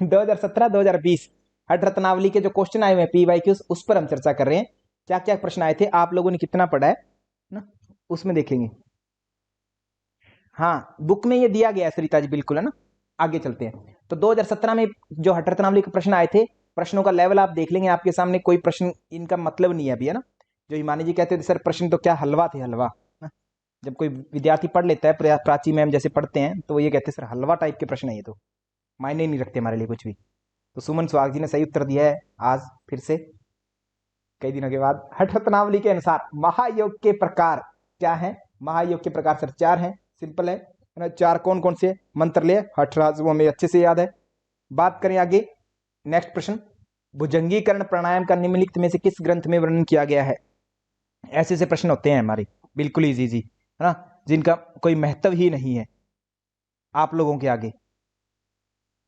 2017 2020 हठ रत्नावली के जो क्वेश्चन आए हुए हैं PYQs, उस पर हम चर्चा कर रहे हैं। क्या क्या प्रश्न आए थे, आप लोगों ने कितना पढ़ा है ना, उसमें देखेंगे। हाँ, बुक में ये दिया गया है सरिता जी, बिल्कुल है ना। आगे चलते हैं। तो 2017 में जो हठ रत्नावली के प्रश्न आए थे, प्रश्नों का लेवल आप देख लेंगे, आपके सामने कोई प्रश्न इनका मतलब नहीं है अभी, है ना। जो हिमानी जी कहते थे सर प्रश्न तो क्या हलवा थे, हलवा ना? जब कोई विद्यार्थी पढ़ लेता है, प्राची मैम जैसे पढ़ते हैं, तो वो ये कहते हैं सर हलवा टाइप के प्रश्न है ये, तो मायने नहीं रखते हमारे लिए कुछ भी। तो सुमन सुहाग जी ने सही उत्तर दिया है आज फिर से, कई दिनों के बाद। हठ रत्नावली के अनुसार महायोग के प्रकार क्या है? महायोग के प्रकार सर 4 हैं, सिंपल है ना। 4 कौन कौन से? मंत्र ले, हठराज, वो हमें अच्छे से याद है। बात करें आगे, नेक्स्ट प्रश्न, भुजंगीकरण प्राणायाम का निम्नलिखित में से किस ग्रंथ में वर्णन किया गया है? ऐसे ऐसे प्रश्न होते हैं हमारे, बिल्कुल इजी जी, है ना, जिनका कोई महत्व ही नहीं है आप लोगों के आगे,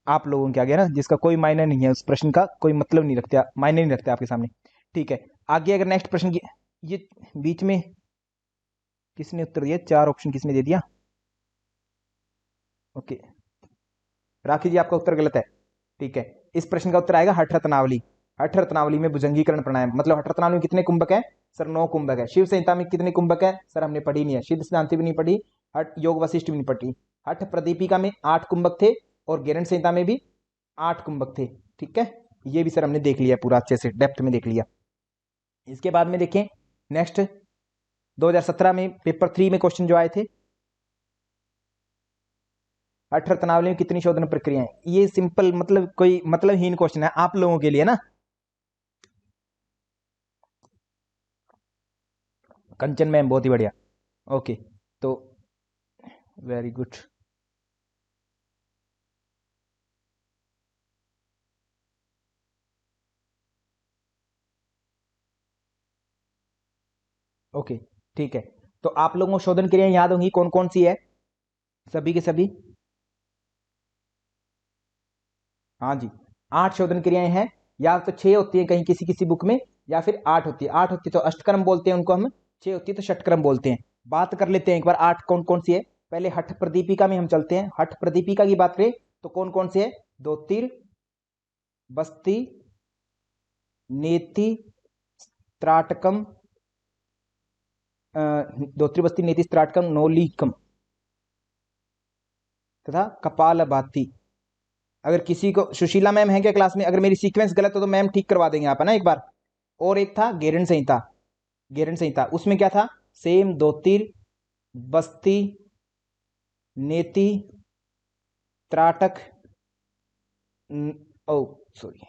आप लोगों के आगे ना, जिसका कोई मायने नहीं है, उस प्रश्न का कोई मतलब नहीं रखते, मायने नहीं रखते आपके सामने। ठीक है, आगे अगर नेक्स्ट प्रश्न की, ये बीच में किसने उत्तर दिया? 4 ऑप्शन किसने दे दिया? ओके, राखी जी आपका उत्तर गलत है। ठीक है, इस प्रश्न का उत्तर आएगा हठ रत्नावली। हठ रत्नावली में भुजंगीकरण प्राणायाम, मतलब हठ रत्नावली में कितने कुंभक है सर? 9 कुंभक है। शिव संहिता में कितने कुंभक है सर? हमने पढ़ी नहीं है, सिद्ध सिद्धांति भी नहीं पढ़ी, हठ योग वशिष्ठ भी नहीं पढ़ी। हठ प्रदीपिका में 8 कुंभक थे, और गेरन संहिता में भी 8 कुंभक थे। ठीक है, ये भी सर हमने देख लिया पूरा, अच्छे से डेप्थ में देख लिया। इसके बाद में देखें नेक्स्ट, 2017 में पेपर 3 में क्वेश्चन जो आए थे, हठ रत्नावली में कितनी शोधन प्रक्रियाएं? ये सिंपल, मतलब कोई मतलबहीन क्वेश्चन है आप लोगों के लिए ना। कंचन मैम बहुत ही बढ़िया, ओके, तो वेरी गुड। ओके, ठीक है, तो आप लोगों को शोधन क्रियाएं याद होंगी, कौन कौन सी है? सभी के सभी? हाँ जी, 8 शोधन क्रियाएं हैं, या तो 6 होती है कहीं किसी किसी बुक में, या फिर 8 होती है। 8 होती है तो अष्टक्रम बोलते हैं उनको हम, 6 होती है तो षटक्रम बोलते हैं। बात कर लेते हैं एक बार 8 कौन कौन सी है। पहले हठ प्रदीपिका में हम चलते हैं। हठ प्रदीपिका की बात करें तो कौन कौन से है? दोतिर, बस्ती, नेति, त्राटकम, दोत्री, बस्ती, नेति, त्राटकम, नौलिकम तथा कपालभाति। अगर किसी को, सुशीला मैम है क्या क्लास में? अगर मेरी सीक्वेंस गलत हो तो मैम ठीक करवा देंगे आप, है ना एक बार। और एक था गेरन संहिता, गेरन संहिता उसमें क्या था? सेम, दोतिर, बस्ती, नेति, त्राटक, ओ सॉरी,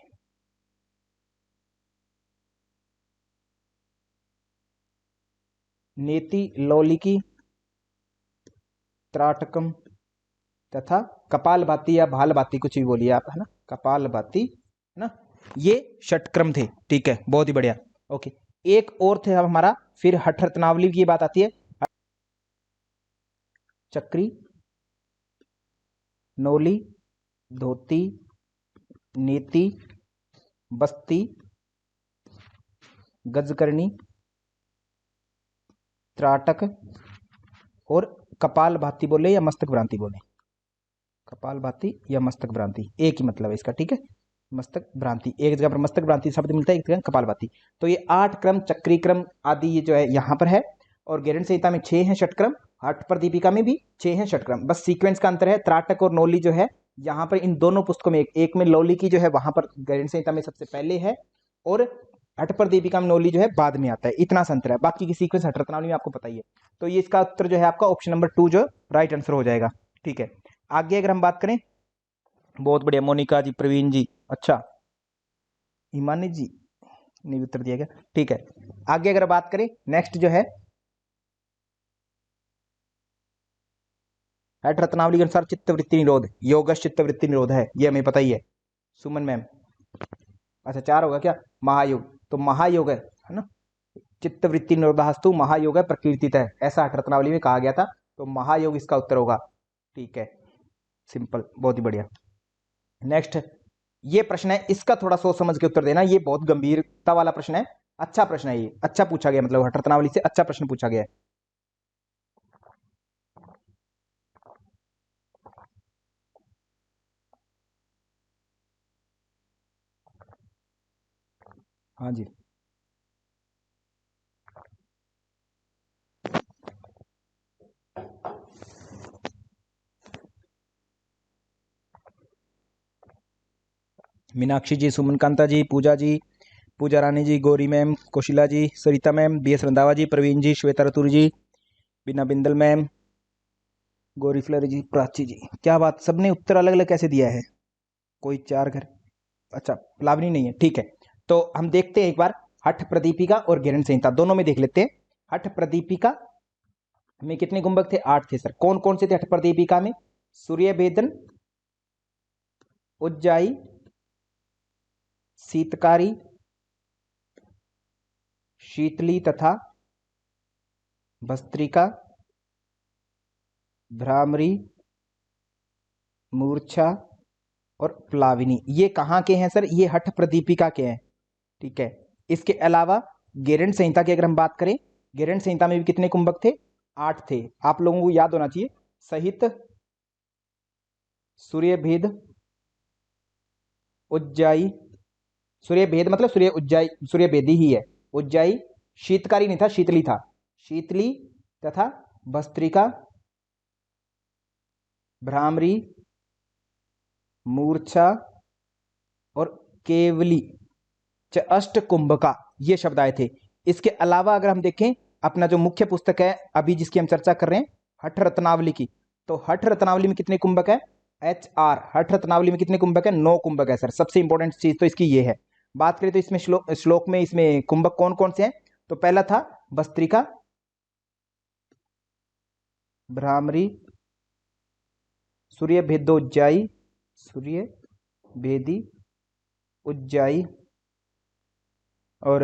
नेति, लौलिकी, त्राटकम तथा कपाल भाती या भाल भाती, कुछ भी बोलिए आप, है ना, कपाल भाती, है ना। ये षटक्रम थे। ठीक है, बहुत ही बढ़िया, ओके। एक और थे हमारा, फिर हठ रत्नावली की बात आती है, चक्री, नोली, धोती, नीति, बस्ती, गजकर्णी, त्राटक, और कपाल भाती बोले या मस्तक भ्रांति बोले? कपाल भाती या मस्तक भ्रांति एक ही मतलब है इसका, ठीक है। मस्तक भ्रांति, एक जगह पर मस्तक भ्रांति शब्द मिलता है, एक जगह कपाल भाती। तो ये 8 क्रम, चक्री क्रम आदि ये जो है यहाँ पर है, और गेरन संहिता में 6 हैं षटक्रम, हठ पर दीपिका में भी 6 हैं षटक्रम, बस सीक्वेंस का अंतर है। त्राटक और नौली जो है यहाँ पर इन दोनों पुस्तकों में, एक में लौली की जो है वहां पर गेरन संहिता में सबसे पहले है, और हठ पर दीपिका में नौली जो है बाद में आता है, इतना सा अंतर है। बाकी की सीक्वेंस हठ रत्नावली में आपको पता ही है। तो ये इसका उत्तर जो है आपका ऑप्शन नंबर 2 जो राइट आंसर हो जाएगा। ठीक है, आगे अगर हम बात करें, बहुत बढ़िया, मोनिका जी, प्रवीण जी, अच्छा, हिमानी जी ने भी उत्तर दिया गया। ठीक है, आगे अगर बात करें नेक्स्ट जो है, हठ रत्नावली के अनुसार चित्तवृत्ति निरोध, योगश चित्तवृत्ति निरोध है, ये हमें पता ही है। सुमन मैम, अच्छा 4 होगा क्या? महायोग, तो महायोग है ना, चित्तवृत्ति निरोधास्तु महायोग है प्रकीर्तित है, ऐसा हठ रत्नावली में कहा गया था, तो महायोग इसका उत्तर होगा। ठीक है, सिंपल, बहुत ही बढ़िया। नेक्स्ट, ये प्रश्न है, इसका थोड़ा सोच समझ के उत्तर देना, ये बहुत गंभीरता वाला प्रश्न है, अच्छा प्रश्न है, ये अच्छा पूछा गया, मतलब हठ रत्नावली से अच्छा प्रश्न पूछा गया है। हाँ जी। मीनाक्षी जी, सुमन कांता जी, पूजा जी, पूजा रानी जी, गौरी मैम, कौशिला जी, सरिता मैम, बी एस रंधावा जी, प्रवीण जी, श्वेता रतुर जी, बीना बिंदल मैम, गौरी फ्लरी जी, प्राची जी। क्या बात, सबने उत्तर अलग अलग कैसे दिया है? कोई चार घर, अच्छा प्लावनी नहीं है, ठीक है। तो हम देखते हैं एक बार, हठ प्रदीपिका और घेरण संहिता दोनों में देख लेते हैं। हठ प्रदीपिका में कितने कुंभक थे? 8 थे सर। कौन कौन से थे हठ प्रदीपिका में? सूर्य भेदन, उज्जाई, शीतकारी, शीतली तथा भस्त्रिका, भ्रामरी, मूर्छा और प्लाविनी। ये कहाँ के हैं सर? ये हठ प्रदीपिका के हैं, ठीक है। इसके अलावा गेरंड संहिता की अगर हम बात करें, गेरंड संहिता में भी कितने कुंभक थे? 8 थे। आप लोगों को याद होना चाहिए, सहित, सूर्य भेद, उज्जाई, सूर्य भेद मतलब सूर्य उज्जाई, सूर्य भेदी ही है। उज्जाई, शीतकारी नहीं था, शीतली था। शीतली तथा भस्त्रिका, भ्रामरी, मूर्छा और केवली च अष्ट कुंभका, ये शब्द आए थे। इसके अलावा अगर हम देखें, अपना जो मुख्य पुस्तक है अभी जिसकी हम चर्चा कर रहे हैं, हठ रत्नावली की, तो हठ रत्नावली में कितने कुंभक है? HR हठ रत्नावली में कितने कुंभक है? 9 कुंभक है सर। सबसे इंपॉर्टेंट चीज तो इसकी ये है। बात करें तो इसमें श्लोक में इसमें कुंभक कौन कौन से हैं? तो पहला था भस्त्रिका, भ्रामरी, सूर्य भेदोज्जाई, सूर्य भेदी उज्जाई, और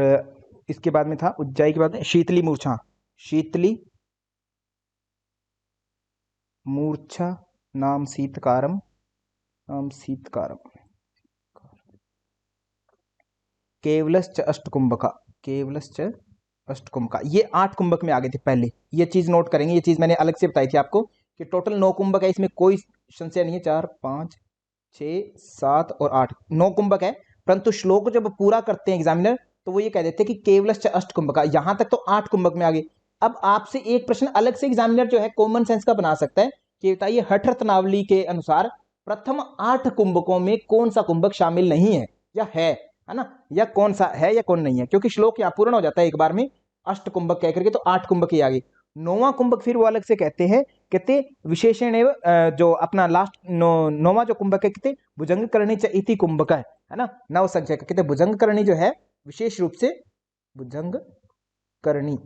इसके बाद में था उज्जाई के बाद में शीतली मूर्छा, शीतली मूर्छा नाम शीतकारम, नाम शीतकारम, केवलश्च अष्टकुंभका, केवलश्च अष्टकुंभका। ये 8 कुंभक में आ गए थे पहले। ये चीज नोट करेंगे, ये चीज मैंने अलग से बताई थी आपको कि टोटल 9 कुंभक है, इसमें कोई संशय नहीं है। 4 5 6 7 और 8, 9 कुंभक है। परंतु श्लोक जब पूरा करते हैं एग्जामिनर, तो वो ये कह देते हैं कि केवलश्च अष्टकुंभका। यहां तक तो 8 कुंभक में आ गए। अब आपसे एक प्रश्न अलग से एग्जामिनर जो है कॉमन सेंस का बना सकता है कि बताइए हठ रत्नावली के अनुसार प्रथम 8 कुंभकों में कौन सा कुंभक शामिल नहीं है या है ना? या कौन सा है या कौन नहीं है? क्योंकि श्लोक यहां पूर्ण हो जाता है एक बार में अष्ट कुंभक कह करके, तो 8 कुंभक ही आ गए। 9वां कुंभक फिर वो अलग से कहते हैं, कहते विशेषण जो अपना लास्ट नौवां जो कुंभक है, कहते भुजंग करणी च इति कुंभक है ना, नव संख्या का। कहते भुजंग करणी जो है विशेष रूप से भुजंग करणी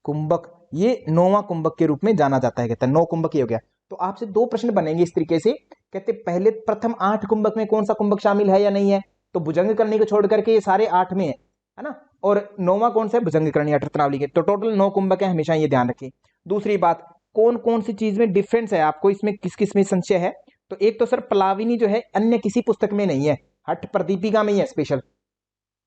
कुंभक, ये 9वां कुंभक के रूप में जाना जाता है। कहता है 9 कुंभक ही हो गया। तो आपसे 2 प्रश्न बनेंगे इस तरीके से, कहते पहले प्रथम 8 कुंभक में कौन सा कुंभक शामिल है या नहीं है? तो भुजंग करणी को छोड़ करके ये सारे 8 में है ना। और 9वां कौन सा है? भुजंग करणी हठ रत्नावली के। तो टोटल 9 कुंभक है, हमेशा ये ध्यान रखिए। दूसरी बात, कौन कौन सी चीज में डिफरेंस है आपको, इसमें किस किस में संशय है? तो एक तो सर प्लाविनी जो है अन्य किसी पुस्तक में नहीं है, हठ प्रदीपिका में ही है स्पेशल।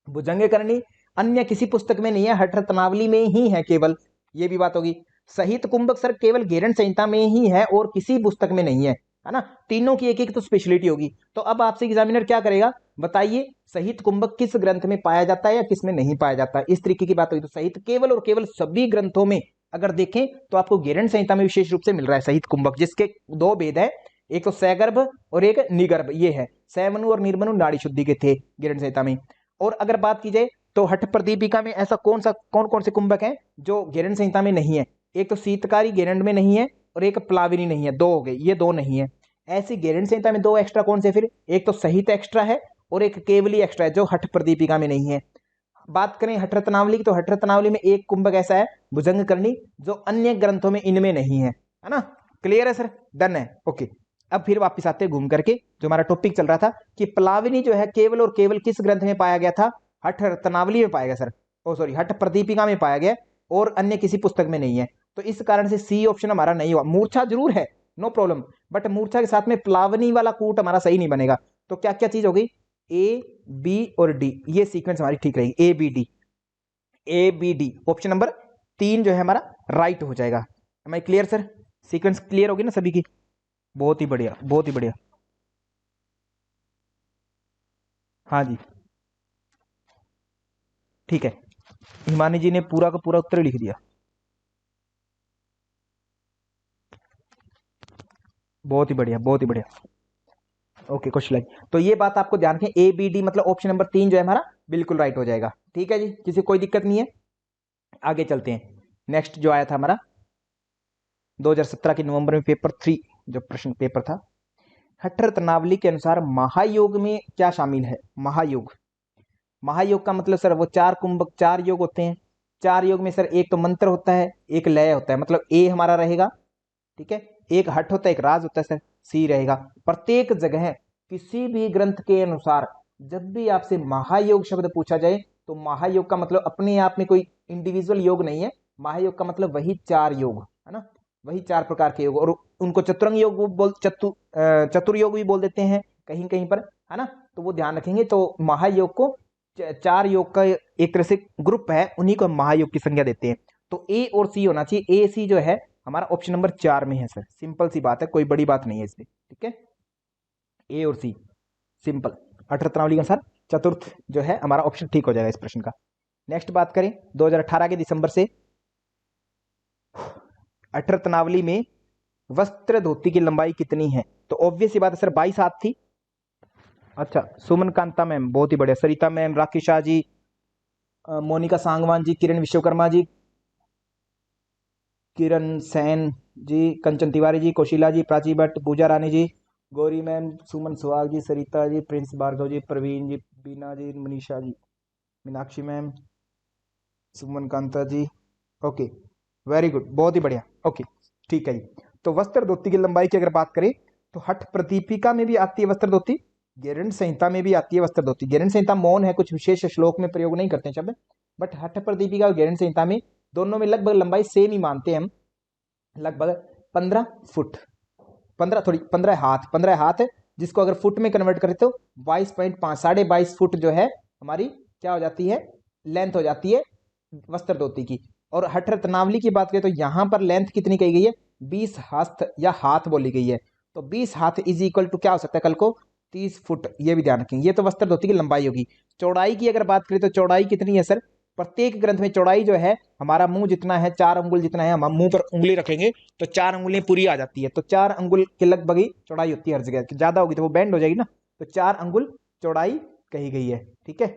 भुजंग करणी अन्य किसी पुस्तक में नहीं है, हठ रत्नावली में ही है केवल, ये भी बात होगी। सहित कुंभक सर केवल घेरण संहिता में ही है और किसी पुस्तक में नहीं है ना। तीनों की एक एक तो स्पेशलिटी होगी। तो अब आपसे एग्जामिनर क्या करेगा, बताइए सहित कुंभक किस ग्रंथ में पाया जाता है या किस में नहीं पाया जाता है, इस तरीके की बात होगी। तो सहित केवल और केवल सभी ग्रंथों में अगर देखें तो आपको घेरण संहिता में विशेष रूप से मिल रहा है सहित कुंभक, जिसके 2 भेद है, एक तो सैगर्भ और एक निगर्भ। ये है सैमनु और निर्मनु नाड़ी शुद्धि के थे घेरण संहिता में। और अगर बात की जाए तो हठ प्रदीपिका में ऐसा कौन कौन से कुंभक हैं जो घेरण संहिता में नहीं है? एक तो शीतकारी घेरण में नहीं है और एक प्लाविनी नहीं है, 2 हो गए, ये 2 नहीं है। ऐसी घेरण संहिता में 2 एक्स्ट्रा कौन से? फिर एक तो सहित एक्स्ट्रा है और एक केवली एक्स्ट्रा है जो हठ प्रदीपिका में नहीं है। बात करें हठ रत्नावली की, तो हठ रत्नावली में एक कुंभक ऐसा है भुजंग करणी जो अन्य ग्रंथों में इनमें नहीं है ना। क्लियर है सर? डन है, ओके। अब फिर वापस आते हैं घूम करके, जो हमारा टॉपिक चल रहा था कि प्लाविनी जो है केवल और केवल किस ग्रंथ में पाया गया था? हठ रत्नावली में पाया गया सर, ओ सॉरी हठ प्रदीपिका में पाया गया और अन्य किसी पुस्तक में नहीं है। तो इस कारण से सी ऑप्शन हमारा नहीं हुआ। मूर्छा जरूर है, नो प्रॉब्लम, बट मूर्छा के साथ में प्लावनी वाला कूट हमारा सही नहीं बनेगा। तो क्या क्या चीज होगी? ए बी और डी, ये सीक्वेंस हमारी ठीक रहेगी, A B D, A B D. Option number 3 जो है हमारा राइट हो जाएगा। Am I clear sir? Sequence clear होगी ना सभी की? बहुत ही बढ़िया, बहुत ही बढ़िया। हाँ जी, ठीक है, हिमानी जी ने पूरा का पूरा उत्तर लिख दिया, बहुत ही बढ़िया, बहुत ही बढ़िया। ओके, क्वेश्चन लाइक, तो ये बात आपको ध्यान रखें, ए बी डी मतलब ऑप्शन नंबर 3 जो है हमारा बिल्कुल राइट हो जाएगा। ठीक है जी, किसी कोई दिक्कत नहीं है, आगे चलते हैं। नेक्स्ट जो आया था हमारा 2017 के नवंबर में पेपर 3 जो प्रश्न पेपर था, हठ रत्नावली के अनुसार महायोग में क्या शामिल है? महायोग, महायोग का मतलब सर वो चार कुंभक 4 योग होते हैं। 4 योग में सर एक तो मंत्र होता है, एक लय होता है, मतलब ए हमारा रहेगा, ठीक है, एक हठ होता है, एक राज होता है सर, सी रहेगा। प्रत्येक जगह किसी भी ग्रंथ के अनुसार जब भी आपसे महायोग शब्द पूछा जाए तो महायोग का मतलब अपने आप में कोई इंडिविजुअल योग नहीं है, महायोग का मतलब वही 4 योग है ना, वही 4 प्रकार के योग, और उनको चतुरंग योग चतुर्योग भी बोल देते हैं कहीं कहीं पर, है ना, तो वो ध्यान रखेंगे। तो महायोग को 4 योग का एक तरह से ग्रुप है, उन्हीं को महायोग की संज्ञा देते हैं। तो ए और सी होना चाहिए, ए सी जो है हमारा ऑप्शन नंबर 4 में है सर, सिंपल सी बात है, कोई बड़ी बात नहीं है इसमें, ठीक है, ए और सी सिंपल। अठ रत्नावली के अनुसार चतुर्थ जो है हमारा ऑप्शन ठीक हो जाएगा इस प्रश्न का। नेक्स्ट बात करें 2018 के दिसंबर से, अठ रत्नावली में वस्त्र धोती की लंबाई कितनी है? तो ऑब्वियस सी बात है सर 22 हाथ थी। अच्छा, सुमन कांता मैम बहुत ही बढ़िया, सरिता मैम, राखी शाह जी, मोनिका सांगवान जी, किरण विश्वकर्मा जी, किरण सैन जी, कंचन तिवारी जी, कौशिला जी, प्राची भट्ट, पूजा रानी जी, गौरी मैम, सुमन सुहाग जी, सरिता जी, प्रिंस भार्गव जी, प्रवीण जी, बीना जी, मनीषा जी, मीनाक्षी मैम, सुमन कांता जी, ओके, वेरी गुड, बहुत ही बढ़िया, ओके, ठीक है जी। तो वस्त्र धोती की लंबाई की अगर बात करें तो हठ प्रदीपिका में भी आती है वस्त्र धोती, गेरंड संहिता में भी आती है वस्त्र धोती। गेरंड संहिता मौन है, कुछ विशेष श्लोक में प्रयोग नहीं करते हैं शब्द, बट हठ प्रदीपिका और गेरंड संहिता में दोनों में लगभग लंबाई सेम ही मानते हैं हम, लगभग 15 फुट, 15 हाथ, 15 हाथ है, जिसको अगर फुट में कन्वर्ट करें तो 22.5 22.5 फुट जो है हमारी क्या हो जाती है, लेंथ हो जाती है वस्त्र धोती की। और हठ रत्नावली की बात करें तो यहां पर लेंथ कितनी कही गई है, 20 हाथ या हाथ बोली गई है। तो 20 हाथ इज इक्वल टू क्या हो सकता है कल को 30 फुट, ये भी ध्यान रखेंगे। ये तो वस्त्र धोती की लंबाई होगी। चौड़ाई की अगर बात करें तो चौड़ाई कितनी है सर, प्रत्येक ग्रंथ में चौड़ाई जो है हमारा मुंह जितना है, 4 अंगुल जितना है, हम मुंह पर उंगली रखेंगे तो 4 अंगुलियां पूरी आ जाती है, तो 4 अंगुल के लगभग ही चौड़ाई होती है हर जगह, ज्यादा होगी तो वो बैंड हो जाएगी ना, तो 4 अंगुल चौड़ाई कही गई है, ठीक है,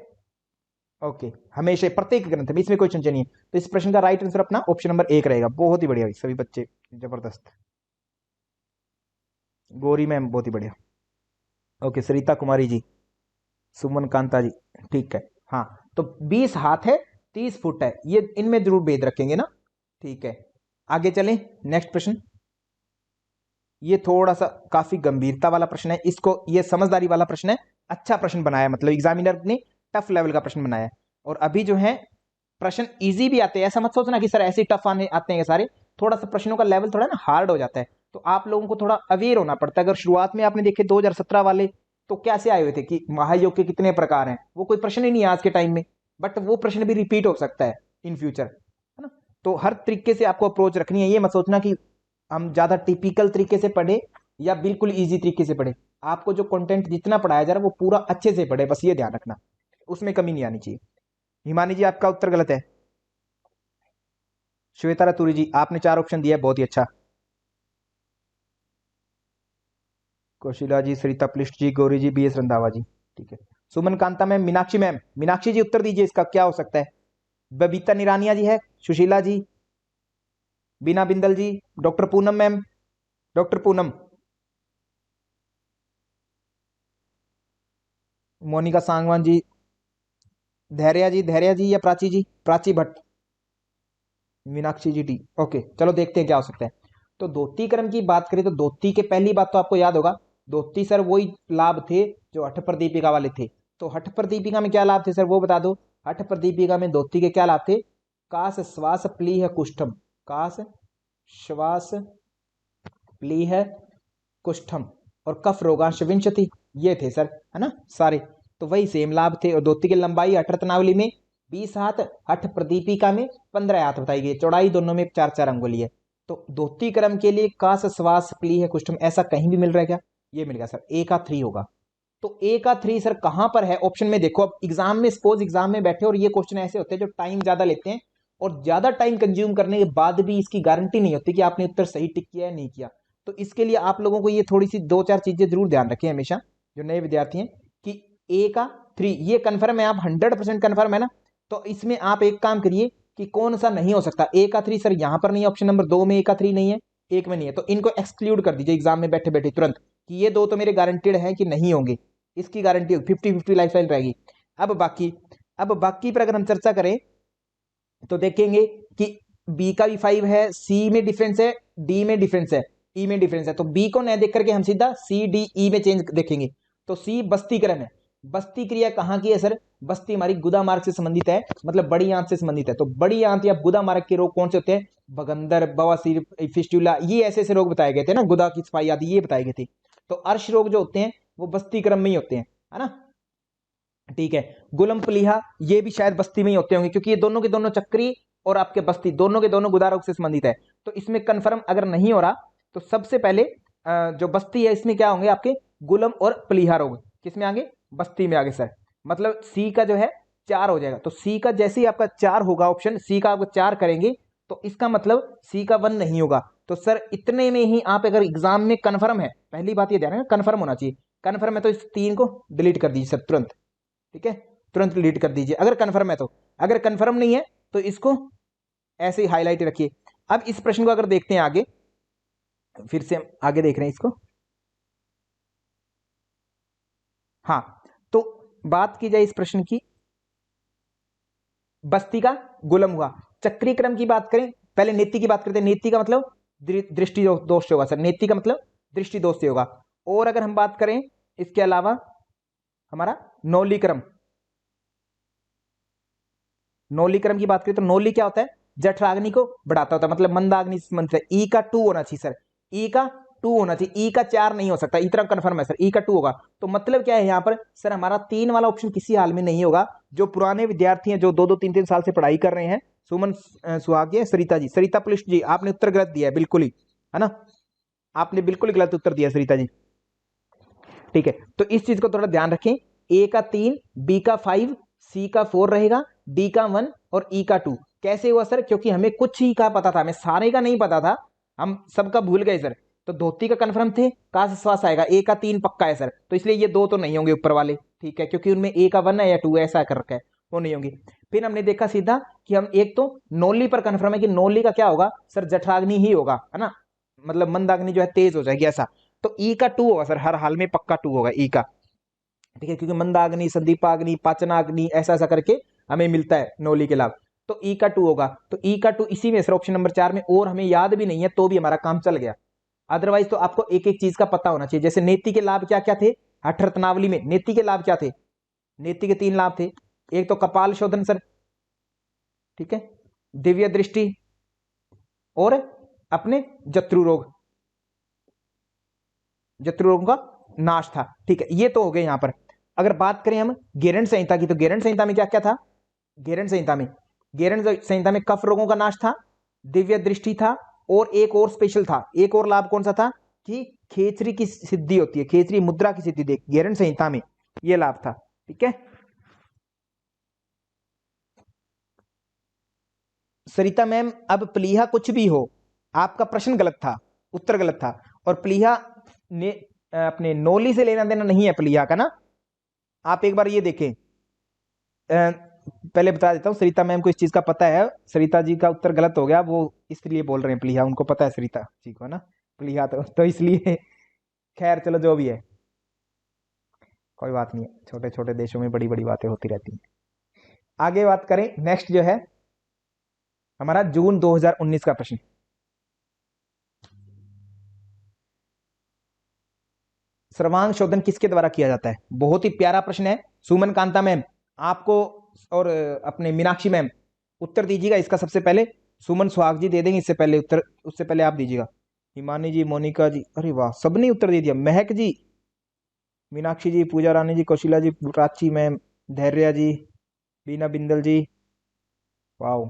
ओके, हमेशा प्रत्येक ग्रंथ में, इसमें कोई चंचल नहीं है। तो इस प्रश्न का राइट आंसर अपना ऑप्शन नंबर 1 रहेगा। बहुत ही बढ़िया सभी बच्चे, जबरदस्त, गौरी मैम बहुत ही बढ़िया, ओके, सरिता कुमारी जी, सुमन कांता जी, ठीक है, हाँ, तो 20 हाथ है, 30 फुट है, ये इनमें जरूर भेद रखेंगे ना, ठीक है, आगे चलें। नेक्स्ट प्रश्न, ये थोड़ा सा काफी गंभीरता वाला प्रश्न है, इसको ये समझदारी वाला प्रश्न है, अच्छा प्रश्न बनाया, मतलब एग्जामिनर ने टफ लेवल का प्रश्न बनाया है। और अभी जो है प्रश्न इजी भी आते हैं, ऐसा मत सोचना कि सर ऐसे टफ आते हैं सारे, थोड़ा सा प्रश्नों का लेवल थोड़ा ना हार्ड हो जाता है, तो आप लोगों को थोड़ा अवेयर होना पड़ता है। अगर शुरुआत में आपने देखे 2017 वाले तो कैसे आए हुए थे कि महायोग के कितने प्रकार हैं, वो कोई प्रश्न ही नहीं है आज के टाइम में, बट वो प्रश्न भी रिपीट हो सकता है इन फ्यूचर, है ना। तो हर तरीके से आपको अप्रोच रखनी है, ये मत सोचना कि हम ज्यादा टिपिकल तरीके से पढ़े या बिल्कुल इजी तरीके से पढ़े, आपको जो कंटेंट जितना पढ़ाया जा रहा है वो पूरा अच्छे से पढ़े, बस ये ध्यान रखना, उसमें कमी नहीं आनी चाहिए। हिमानी जी आपका उत्तर गलत है। श्वेता रतुरी जी आपने 4 ऑप्शन दिया, बहुत ही अच्छा। कौशिला जी, सरिता प्लिष्ट जी, गौरी जी, बी एस रंधावा जी, ठीक है, सुमन कांता मैम, मीनाक्षी मैम, मीनाक्षी जी उत्तर दीजिए, इसका क्या हो सकता है? बबीता निरानिया जी है, Sushila ji, Bina Bindal ji, doctor Poonam ma'am, doctor Poonam, Monika Sangwan ji, Dhairya ji या प्राची जी, प्राची भट्ट, मीनाक्षी जी टी, ओके, चलो देखते हैं क्या हो सकता है। तो धोती क्रम की बात करें तो धोती के पहली बात तो आपको याद होगा, धोती सर वही लाभ थे जो हठ प्रदीपिका वाले थे। तो हठ प्रदीपिका में क्या लाभ थे सर वो बता दो। हठ प्रदीपिका में धोती के क्या लाभ थे, कास श्वास प्लीह कुष्ठम, कास श्वास प्लीह कुष्ठम और कफ रोगांश विंशति, ये थे सर, है ना सारे, तो वही सेम लाभ थे। और धोती की लंबाई हठ रत्नावली में 20 हाथ, हठ प्रदीपिका में 15 हाथ बताई गई, चौड़ाई दोनों में 4 अंगुली है। तो धोती क्रम के लिए कास श्वास प्लीह कुष्ठम ऐसा कहीं भी मिल रहा है क्या? ये मिल गया सर, एक का 3 होगा। तो ए का 3 सर कहां पर है ऑप्शन में? देखो अब एग्जाम में, सपोज एग्जाम में बैठे और ये क्वेश्चन ऐसे होते हैं जो टाइम ज्यादा लेते हैं और ज्यादा टाइम कंज्यूम करने के बाद भी इसकी गारंटी नहीं होती कि आपने उत्तर सही टिक किया है नहीं किया। तो इसके लिए आप लोगों को ये थोड़ी सी 2-4 चीजें जरूर ध्यान रखें हमेशा, जो नए विद्यार्थी हैं, कि ए का 3 ये कन्फर्म है, आप 100% कन्फर्म है ना? तो इसमें आप एक काम करिए कि कौन सा नहीं हो सकता। ए का 3 सर यहां पर नहीं है, ऑप्शन नंबर 2 में ए का 3 नहीं है, एक में नहीं है, तो इनको एक्सक्लूड कर दीजिए एग्जाम में बैठे बैठे तुरंत, कि ये दो तो मेरे गारंटेड है कि नहीं होंगे, इसकी गारंटी होगी, 50-50 लाइफ रहेगी। अब बाकी पर अगर हम चर्चा करें तो देखेंगे कि बी का भी 5 है, सी में डिफरेंस है, डी में डिफरेंस है, ई में डिफरेंस है, तो बी को न देख करके हम सीधा सी डी ई में चेंज देखेंगे। तो सी बस्तीकरण है। बस्ती क्रिया कहां की है सर? बस्ती हमारी गुदा मार्ग से संबंधित है, मतलब बड़ी आंत से संबंधित है। तो बड़ी आंत या गुदा मार्ग के रोग कौन से होते हैं? भगंदर, बवासीर, फिस्टुला, ये ऐसे ऐसे रोग बताए गए थे ना, गुदा की सफाई आदि ये बताए गए थे। तो अर्श रोग जो होते हैं वो बस्ती क्रम में ही होते हैं, है ना? ठीक है। गुलम प्लीहा ये भी शायद बस्ती में ही होते होंगे, क्योंकि ये दोनों के दोनों चक्री और आपके बस्ती दोनों के दोनों गुदा रोग से संबंधित है। तो इसमें कंफर्म अगर नहीं हो रहा तो सबसे पहले जो बस्ती है इसमें क्या होंगे आपके? गुलम और प्लीहा रोग किसमें आगे? बस्ती में आगे सर। मतलब सी का जो है 4 हो जाएगा। तो सी का जैसे ही आपका 4 होगा, ऑप्शन सी का आपको 4 करेंगे तो इसका मतलब सी का 1 नहीं होगा। तो सर इतने में ही आप अगर एग्जाम में कंफर्म है, पहली बात ये ध्यान रखना कंफर्म होना चाहिए। कंफर्म है तो इस 3 को डिलीट कर दीजिए सर तुरंत, ठीक है? तुरंत डिलीट कर दीजिए अगर कंफर्म है तो। अगर कंफर्म नहीं है तो इसको ऐसे ही हाईलाइट रखिए। अब इस प्रश्न को अगर देखते हैं आगे, फिर से हम आगे देख रहे हैं इसको। हाँ, तो बात की जाए इस प्रश्न की, बस्ती का गुलम हुआ। चक्रीय क्रम की बात करें, पहले नेति की बात करते हैं। नेति का मतलब दृष्टि दोष से होगा सर, नेति का मतलब दृष्टि दोष से होगा। और अगर हम बात करें इसके अलावा हमारा नौली क्रम, नौली क्रम की बात करें तो नौली क्या होता है? जठराग्नि को बढ़ाता होता है, मतलब मंदाग्नि से संबंधित है। ई का 2 होना चाहिए सर, ई का 2 होना चाहिए, ई का 4 नहीं हो सकता। इतना कंफर्म है सर, ई का 2 होगा। तो मतलब क्या है यहाँ पर सर? हमारा 3 वाला ऑप्शन किसी हाल में नहीं होगा। जो पुराने विद्यार्थी हैं, जो 2-2 3-3 साल से पढ़ाई कर रहे हैं, सुमन सुहागिया, सरिता जी, सरिता पुलिस जी, आपने उत्तर गलत दिया है बिल्कुल ही, है ना? आपने बिल्कुल गलत उत्तर दिया सरिता जी, ठीक है? तो इस चीज को थोड़ा ध्यान रखें। ए का 3, बी का 5, सी का 4 रहेगा, डी का 1 और ई का 2। कैसे हुआ सर? क्योंकि हमें कुछ ही का पता था, हमें सारे का नहीं पता था, हम सबका भूल गए सर। तो धोती का कंफर्म थे, का से श्वास आएगा, ए का 3 पक्का है सर, तो इसलिए ये दो तो नहीं होंगे ऊपर वाले, ठीक है? क्योंकि उनमें ए का 1 है या 2 ऐसा कर रखा है, वो नहीं होंगे। फिर हमने देखा सीधा कि हम एक तो नौली पर कंफर्म है कि नौली का क्या होगा सर? जठराग्नि ही होगा, है ना? मतलब मंदाग्नि जो है तेज हो जाएगी ऐसा। तो ई का 2 होगा सर, हर हाल में पक्का 2 होगा ई का, ठीक है? क्योंकि मंदाग्नि, संदीपाग्नि, पाचनाग्नि ऐसा ऐसा करके हमें मिलता है नौली के लाभ। तो ई का 2 होगा। तो ई का 2 इसी में सर, ऑप्शन नंबर 4 में। और हमें याद भी नहीं है तो भी हमारा काम चल गया। अदरवाइज तो आपको एक एक चीज का पता होना चाहिए। जैसे नेति के लाभ क्या क्या थे? हठरत्नावली में नेति के लाभ क्या थे? नेति के 3 लाभ थे। एक तो कपाल शोधन सर, ठीक है, दिव्य दृष्टि, और अपने जत्रु रोग, जत्रु रोग का नाश था, ठीक है? ये तो हो गए यहां पर। अगर बात करें हम गेरंड संहिता की, तो गेरंड संहिता में क्या क्या था? गेरंड संहिता में कफ रोगों का नाश था, दिव्य दृष्टि था, और एक और स्पेशल था, एक और लाभ कौन सा था? कि खेचरी की सिद्धि होती है, खेचरी मुद्रा की सिद्धि देख गेरंड संहिता में ये लाभ था, ठीक है? सरिता मैम, अब प्लीहा कुछ भी हो, आपका प्रश्न गलत था, उत्तर गलत था। और प्लीहा ने अपने नोली से लेना देना नहीं है प्लीहा का ना। आप एक बार ये देखें, पहले बता देता हूँ, सरिता मैम को इस चीज का पता है। सरिता जी का उत्तर गलत हो गया, वो इसलिए बोल रहे हैं प्लीहा, उनको पता है सरिता जी को ना प्लीहा, तो इसलिए खैर चलो जो भी है, कोई बात नहीं है, छोटे छोटे देशों में बड़ी बड़ी बातें होती रहती हैं। आगे बात करें, नेक्स्ट जो है हमारा जून 2019 का प्रश्न। सर्वांग शोधन किसके द्वारा किया जाता है? बहुत ही प्यारा प्रश्न है। सुमन कांता मैम आपको, और अपने मीनाक्षी मैम उत्तर दीजिएगा इसका सबसे पहले। सुमन सुहाग जी दे देंगे इससे पहले उत्तर, उससे पहले आप दीजिएगा। हिमानी जी, मोनिका जी, अरे वाह सबने उत्तर दे दिया। महक जी, मीनाक्षी जी, पूजा रानी जी, कौशिला जी, प्राची मैम, धैर्या जी, बीना बिंदल जी, वाह,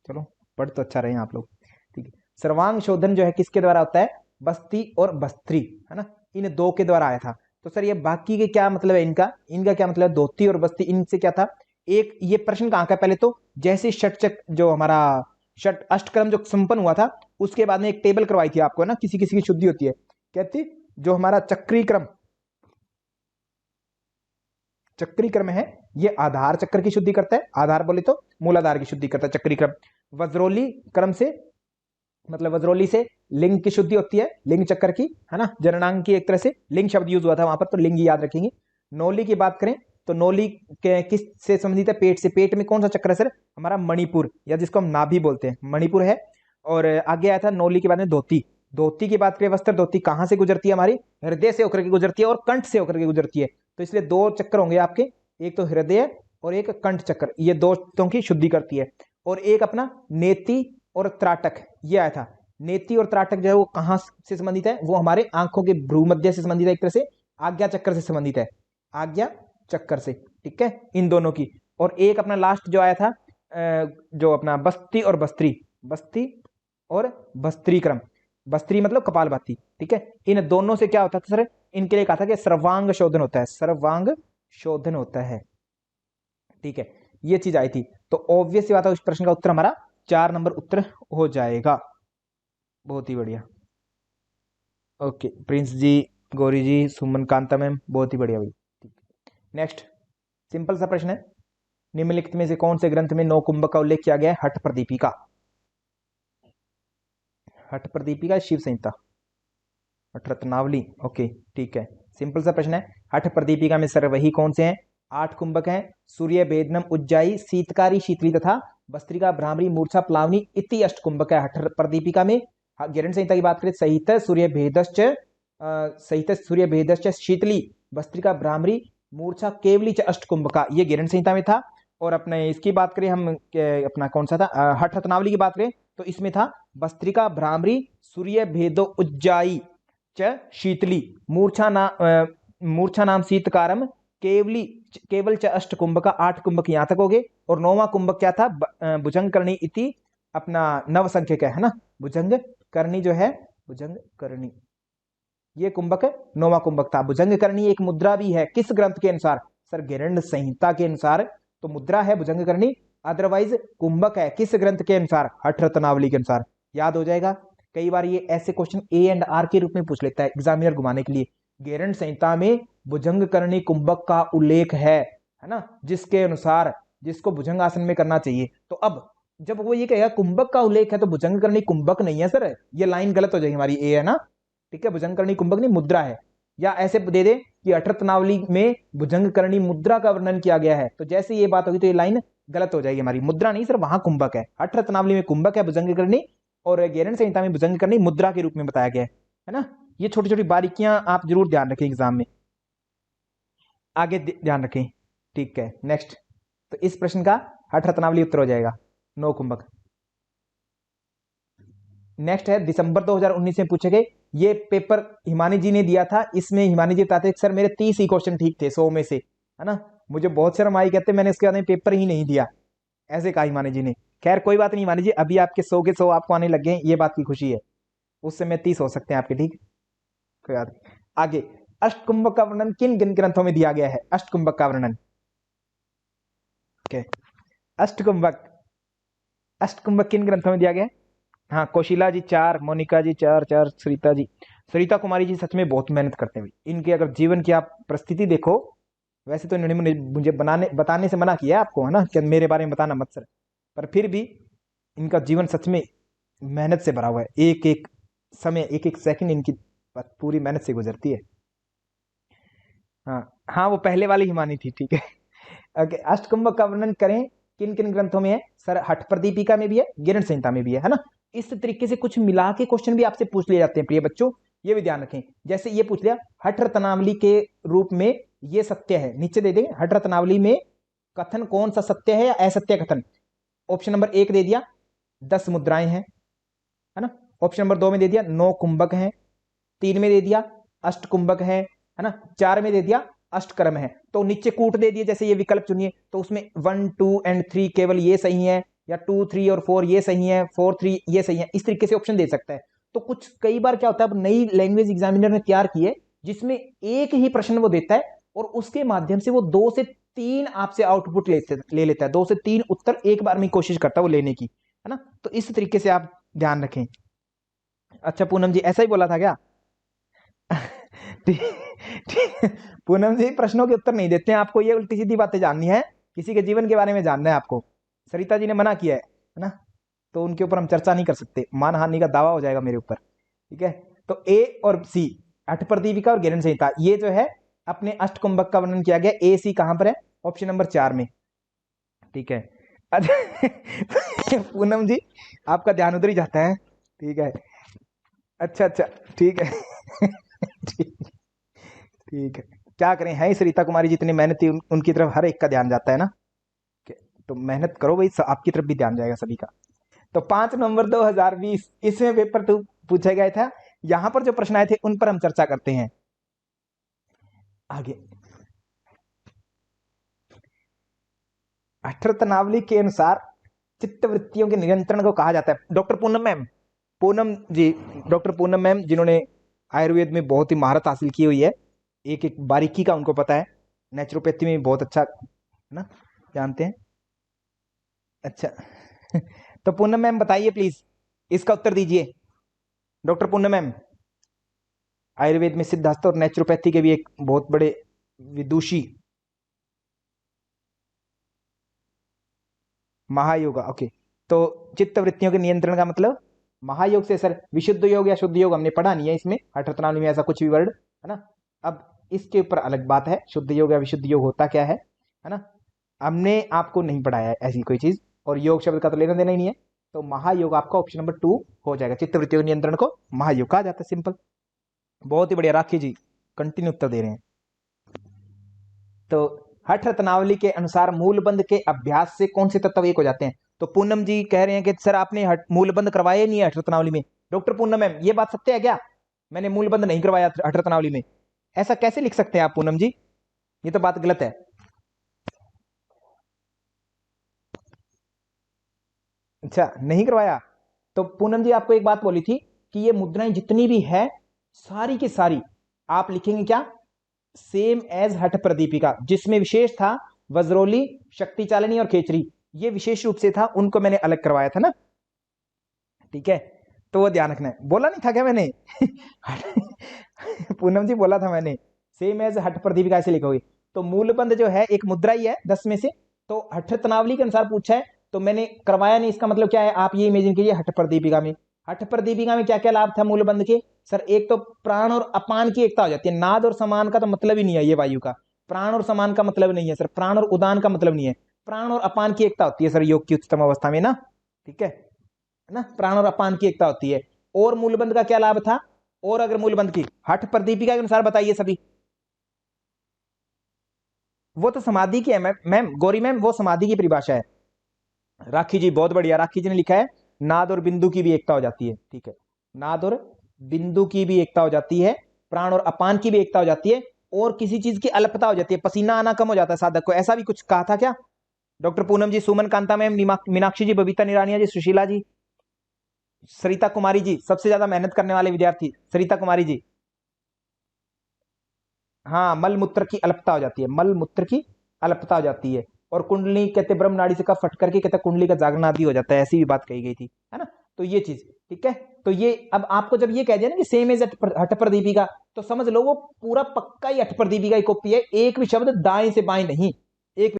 चलो पढ़ तो अच्छा रहे हैं आप लोग, ठीक है? सर्वांग शोधन जो है किसके द्वारा होता है? बस्ती और बस्त्री, है ना, इन दो के द्वारा आया था। तो सर ये बाकी के क्या मतलब है इनका, इनका क्या मतलब है, धोती और बस्ती, इनसे क्या था। एक ये प्रश्न कहाँ का, पहले तो जैसे षटचक जो हमारा षट अष्टक्रम जो संपन्न हुआ था, उसके बाद में एक टेबल करवाई थी आपको, है ना, किसी किसी की शुद्धि होती है, कहती जो हमारा चक्री क्रम, चक्री क्रम है, ये आधार चक्र की शुद्धि करता है, आधार बोले तो मूलाधार की शुद्धि करता है चक्री क्रम। वज्रोली क्रम से मतलब वज्रोली से लिंग की शुद्धि होती है, लिंग चक्कर की, है ना, जननांग की, एक तरह से लिंग शब्द यूज हुआ था वहां पर, तो लिंग याद रखेंगे। नौली की बात करें तो नौली किस से संबंधित है, पेट से, पेट में कौन सा चक्र है सर, हमारा मणिपुर, या जिसको हम नाभि बोलते हैं, मणिपुर है। और आगे आया था नौली के बाद में धोती, धोती की बात करें, वस्त्र धोती कहां से गुजरती है, हमारी हृदय से होकर के गुजरती है और कंठ से होकर के गुजरती है, तो इसलिए दो चक्र होंगे आपके, एक तो हृदय और एक कंठ चक्र, ये दोस्तों की शुद्धि करती है। और एक अपना नेति और त्राटक, ये आया था। नेति और त्राटक जो है वो कहां से संबंधित है, वो हमारे आंखों के भ्रूमध्य से संबंधित है, एक तरह से आज्ञा चक्र से संबंधित है, आज्ञा चक्कर से, ठीक है, इन दोनों की। और एक अपना लास्ट जो आया था जो अपना बस्ती और बस्त्री, बस्ती और बस्त्री क्रम, बस्त्री मतलब कपालभाति, ठीक है, इन दोनों से क्या होता था सर, इनके लिए कहा था कि सर्वांग शोधन होता है, सर्वांग शोधन होता है, ठीक है, ये चीज आई थी। तो ऑब्वियस बात है इस प्रश्न का उत्तर हमारा 4 नंबर उत्तर हो जाएगा। बहुत ही बढ़िया, ओके प्रिंस जी, गौरी जी, सुमन कांता मैम, बहुत ही बढ़िया भाई। नेक्स्ट सिंपल सा प्रश्न है, निम्नलिखित में से कौन से ग्रंथ में नौ कुंभक का उल्लेख किया गया है, हठ प्रदीपिका, हठ प्रदीपिका, शिव संहिता, हठ रत्नावली, ओके ठीक है, सिंपल सा प्रश्न है। हठ प्रदीपिका में सर वही कौन से हैं, 8 कुंभक हैं, सूर्य भेदनम उज्जाई शीतकारी शीतली तथा भस्त्रिका भ्रामरी मूर्छा प्लावनी इति अष्ट कुंभक है हठ प्रदीपिका में। गिरण संहिता की बात करें, सहित सूर्य भेदश्च, सहित सूर्य भेदश्च शीतली भस्त्रिका भ्रामरी मूर्छा केवली च अष्ट कुंभका, ये गिरण संहिता में था। और अपने इसकी बात करें हम, अपना कौन सा था, हठ रत्नावली की बात करें तो इसमें था भस्त्रिका भ्रामरी सूर्य भेदो उज्जाई च शीतली मूर्छा नाम शीतकारम केवली केवल च अष्ट कुंभका, 8 कुंभक यहां तक हो गए। और 9वां कुंभक क्या था, भुजंग करणी इति अपना नव संख्यक है ना, भुजंग करणी जो है, भुजंग करणी, ये कुंभक 9वां कुंभक था। भुजंग करणी एक मुद्रा भी है, किस ग्रंथ के अनुसार सर, गिरण संहिता के अनुसार तो मुद्रा है भुजंग करणी, अदरवाइज कुंभक है किस ग्रंथ के अनुसार, हठ रत्नावली के अनुसार, याद हो जाएगा। कई बार ये ऐसे क्वेश्चन ए एंड आर के रूप में पूछ लेता है एग्जामिनर घुमाने के लिए, गिरण संहिता में भुजंग करणी कुंभक का उल्लेख है ना, जिसके अनुसार जिसको भुजंग आसन में करना चाहिए। तो अब जब वो ये कहेगा कुंभक का उल्लेख है तो भुजंग करणी कुंभक नहीं है सर, ये लाइन गलत हो जाएगी हमारी, ए है ना, ठीक है, भुजंग करणी कुंभक नहीं मुद्रा है। या ऐसे दे दे कि हठ रत्नावली में भुजंग करणी मुद्रा का वर्णन किया गया है, तो जैसे ये बात होगी तो ये लाइन गलत हो जाएगी हमारी, मुद्रा नहीं सर, वहां कुंभक है, हठ रत्नावली में कुंभक है भुजंग करणी, और गिरण संहिता में भुजंग करणी मुद्रा के रूप में बताया गया है ना। ये छोटी छोटी बारीकियां आप जरूर ध्यान रखें एग्जाम में, आगे ध्यान रखें, ठीक है। नेक्स्ट, तो इस प्रश्न का हठ रत्नावली उत्तर हो जाएगा, 9 कुंभक। नेक्स्ट है दिसंबर 2019 में पूछे गए, ये पेपर हिमानी जी ने दिया था, इसमें हिमानी जी बताते सर मेरे 30 ही क्वेश्चन ठीक थे 100 में से, है ना, मुझे बहुत शर्म आई, कहते मैंने इसके बाद में पेपर ही नहीं दिया, ऐसे कहा हिमानी जी ने। खैर कोई बात नहीं हिमानी जी, अभी आपके 100 के 100 आपको आने लग गए, ये बात की खुशी है, उस समय 30 हो सकते हैं आपके, ठीक, कोई बात नहीं। आगे, अष्टकुंभक का वर्णन किन किन ग्रंथों में दिया गया है, अष्टकुंभक का वर्णन, अष्टकुंभक, अष्टकुंभक किन ग्रंथों में दिया गया है, हाँ कौशिला जी 4, मोनिका जी 4 4, सरिता जी, सरिता कुमारी जी सच में बहुत मेहनत करते हैं, इनके अगर जीवन की आप परिस्थिति देखो, वैसे तो इन्होंने मुझे बताने से मना किया आपको, है ना, कि मेरे बारे में बताना मत सर, पर फिर भी इनका जीवन सच में मेहनत से भरा हुआ है, एक एक समय, एक एक सेकंड इनकी पूरी मेहनत से गुजरती है। हाँ हाँ, वो पहले वाली हिमानी थी, ठीक है। ओके, अष्टकुंभक का वर्णन करें किन किन ग्रंथों में है सर, हठ प्रदीपिका में भी है, गिरण संहिता में भी है ना। इस तरीके से कुछ मिला के क्वेश्चन भी आपसे पूछ लिए जाते हैं प्रिय बच्चों, ये भी ध्यान रखें। जैसे ये पूछ लिया हठ रत्नावली के रूप में ये सत्य है, नीचे दे देंगे हठ रत्नावली में कथन कौन सा सत्य है या असत्य कथन। ऑप्शन नंबर 1 दे दिया 10 मुद्राएं हैं, है ना। ऑप्शन नंबर 2 में दे दिया 9 कुंभक हैं, 3 में दे दिया अष्ट कुंभक है ना, 4 में दे दिया अष्टकर्म है। तो नीचे कूट दे दिए, जैसे ये विकल्प चुनिए तो उसमें 1 2 एंड 3 केवल ये सही है, या 2 3 और 4 ये सही है, 4 3 ये सही है, इस तरीके से ऑप्शन दे सकता है। तो कुछ कई बार क्या होता है, अब नई लैंग्वेज एग्जामिनर ने तैयार की है, जिसमें एक ही प्रश्न वो देता है और उसके माध्यम से वो 2 से 3 आपसे आउटपुट ले लेता है, 2 से 3 उत्तर एक बार में कोशिश करता है वो लेने की, है ना। तो इस तरीके से आप ध्यान रखें। अच्छा पूनम जी ऐसा ही बोला था क्या? ठीक पूनम जी प्रश्नों के उत्तर नहीं देते हैं, आपको ये उल्टी सीधी बातें जाननी है, किसी के जीवन के बारे में जानना है आपको। सरिता जी ने मना किया है ना, तो उनके ऊपर हम चर्चा नहीं कर सकते, मानहानि का दावा हो जाएगा मेरे ऊपर, ठीक है। तो ए और सी, अठप्रदीपिका और ज्ञान संहिता, ये जो है अपने अष्टकुंभक का वर्णन किया गया। ए सी कहां पर है? ऑप्शन नंबर 4 में, ठीक है। अच्छा पूनम जी आपका ध्यान उधर ही जाता है, ठीक है। अच्छा अच्छा, ठीक है। ठीक ठीक है, क्या करें, है ही सरिता कुमारी जितनी मेहनती, उनकी तरफ हर एक का ध्यान जाता है ना। तो मेहनत करो भाई, आपकी तरफ भी ध्यान जाएगा सभी का। तो 5 नवंबर 2020 इसमें पेपर टू पूछा गया था। यहां पर जो प्रश्न आए थे उन पर हम चर्चा करते हैं आगे। अष्टरत्नावली के अनुसार चित्तवृत्तियों के नियंत्रण को कहा जाता है। डॉक्टर पूनम मैम, पूनम जी, डॉक्टर पूनम मैम जिन्होंने आयुर्वेद में बहुत ही महारत हासिल की हुई है, एक एक बारीकी का उनको पता है, नेचुरोपैथी में बहुत अच्छा है ना, जानते हैं। अच्छा तो पूनम मैम बताइए प्लीज, इसका उत्तर दीजिए। डॉक्टर पूनम मैम आयुर्वेद में सिद्धास्थ और नेचुरोपैथी के भी एक बहुत बड़े विदुषी। महायोग, ओके। तो चित्त वृत्तियों के नियंत्रण का मतलब महायोग से सर, विशुद्ध योग या शुद्ध योग हमने पढ़ा नहीं है इसमें, हठरत्नावली में ऐसा कुछ भी वर्ड, है ना। अब इसके ऊपर अलग बात है, शुद्ध योग या विशुद्ध योग होता क्या है ना, हमने आपको नहीं पढ़ाया है ऐसी कोई चीज, और योग शब्द का तो लेना देना ही नहीं है। तो महायोग आपका ऑप्शन नंबर 2 हो जाएगा, चित्त वृत्तियों के नियंत्रण को महायोग कहा जाता है, सिंपल। बहुत ही बढ़िया, राखी जी कंटिन्यू उत्तर दे रहे हैं। तो हठ रत्नावली के अनुसार मूलबंध के अभ्यास से कौन से तत्व एक हो जाते हैं? तो पूनम जी कह रहे हैं कि सर आपने मूलबंध करवाया नहीं है हठ रत्नावली में। डॉक्टर पूनम मैम ये बात सत्य है क्या? मैंने मूलबंध नहीं करवाया हठ रत्नावली में, ऐसा कैसे लिख सकते हैं आप पूनम जी? ये तो बात गलत है। अच्छा नहीं करवाया। तो पूनम जी आपको एक बात बोली थी कि ये मुद्राएं जितनी भी है सारी की सारी आप लिखेंगे क्या? सेम एज हठ प्रदीपिका, जिसमें विशेष था वज्रोली, शक्ति चालिनी और खेचरी, ये विशेष रूप से था, उनको मैंने अलग करवाया था ना, ठीक है। तो वो ध्यान रखना है, बोला नहीं था क्या मैंने? पूनम जी बोला था मैंने, सेम एज हठ प्रदीपिका ऐसे लिखोगे। तो मूलबंध जो है एक मुद्रा ही है 10 में से, तो हठ तनावली के अनुसार पूछा है तो मैंने करवाया नहीं, इसका मतलब क्या है आप ये इमेजिन कीजिए। हठ प्रदीपिका में, हठ प्रदीपिका में क्या क्या लाभ था मूलबंध के? सर एक तो प्राण और अपान की एकता हो जाती है, नाद और समान का तो मतलब ही नहीं है ये वायु का, प्राण और समान का मतलब नहीं है सर, प्राण और उदान का मतलब नहीं है, प्राण और अपान की एकता होती है सर योग की उच्चतम अवस्था में ना, ठीक है ना, प्राण और अपान की एकता होती है। और मूलबंध का क्या लाभ था? और अगर मूलबंध की हठ प्रदीपिका के अनुसार बताइए सभी। वो तो समाधि की है मैम, गौरी मैम वो समाधि की परिभाषा है। राखी जी बहुत बढ़िया, राखी जी ने लिखा है नाद और बिंदु की भी एकता हो जाती है, ठीक है, नाद और बिंदु की भी एकता हो जाती है, प्राण और अपान की भी एकता हो जाती है, और किसी चीज की अल्पता हो जाती है, पसीना आना कम हो जाता है साधक को, ऐसा भी कुछ कहा था क्या? डॉक्टर पूनम जी, सुमन कांता मैम, मीनाक्षी जी, बबीता निरानिया जी, सुशीला जी, सरिता कुमारी जी, सबसे ज्यादा मेहनत करने वाले विद्यार्थी सरिता कुमारी जी। हाँ मल मूत्र की अल्पता हो जाती है, मल मूत्र की अल्पता हो जाती है, और कुंडली कहते ब्रह्म नाड़ी से कफ फट करके कहते कुंडली का जागना आदि हो जाता है, ऐसी भी बात कही गई थी, है ना। तो ये चीज ठीक है। तो ये अब आपको जब ये कह दिया ना कि सेम एज हठ प्रदीपिका, तो समझ लो वो पूरा पक्का ही हठ प्रदीपिका की कॉपी है, एक भी शब्द दाएं से बाएं नहीं,